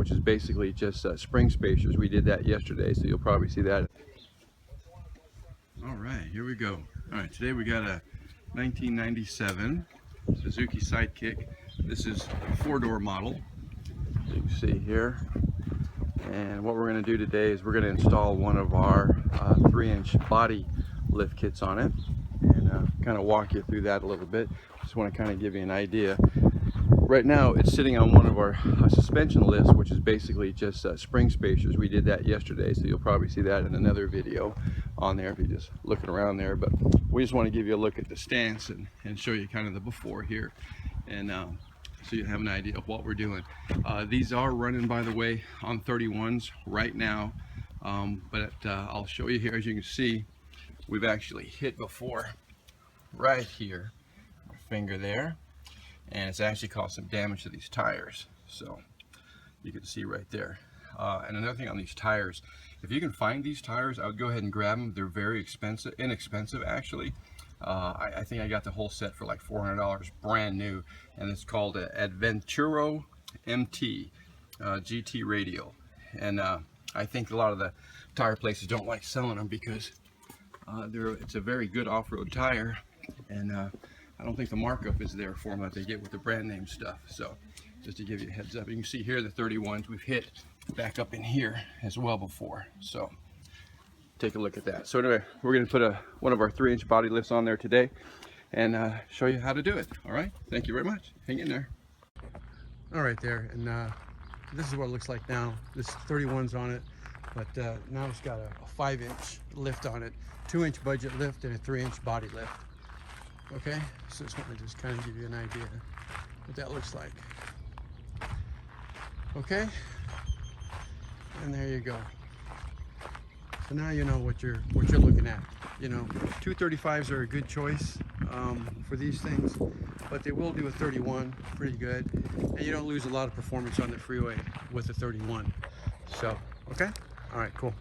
which is basically just spring spacers. We did that yesterday, so you'll probably see that. All right, here we go. All right, today we got a 1997 Suzuki Sidekick. This is a 4-door model, you can see here. And what we're going to do today is we're going to install one of our 3-inch body lift kits on it, and kind of walk you through that a little bit. Just want to kind of give you an idea. Right now it's sitting on one of our suspension lifts, which is basically just spring spacers. We did that yesterday, so you'll probably see that in another video on there if you're just looking around there. But we just want to give you a look at the stance and show you kind of the before here, and so you have an idea of what we're doing. These are running, by the way, on 31s right now, but I'll show you here. As you can see, we've actually hit before right here, our finger there, and it's actually caused some damage to these tires, so you can see right there. And another thing on these tires, if you can find these tires, I would go ahead and grab them. They're very inexpensive actually. I think I got the whole set for like $400 brand new, and it's called Adventuro MT GT Radial. And I think a lot of the tire places don't like selling them because it's a very good off-road tire, and I don't think the markup is there for them that they get with the brand name stuff. So just to give you a heads up, you can see here the 31s we've hit back up in here as well before, so take a look at that. So anyway, we're going to put one of our 3-inch body lifts on there today and show you how to do it. All right, thank you very much. Hang in there. All right there, and this is what it looks like now. This 31's on it, but now it's got a 5-inch lift on it, 2-inch budget lift and a 3-inch body lift. Okay, so just want to just kind of give you an idea what that looks like. Okay, and there you go. So now you know what you're looking at. You know, 235s are a good choice for these things, but they will do a 31 pretty good, and you don't lose a lot of performance on the freeway with a 31. So, okay, all right, cool.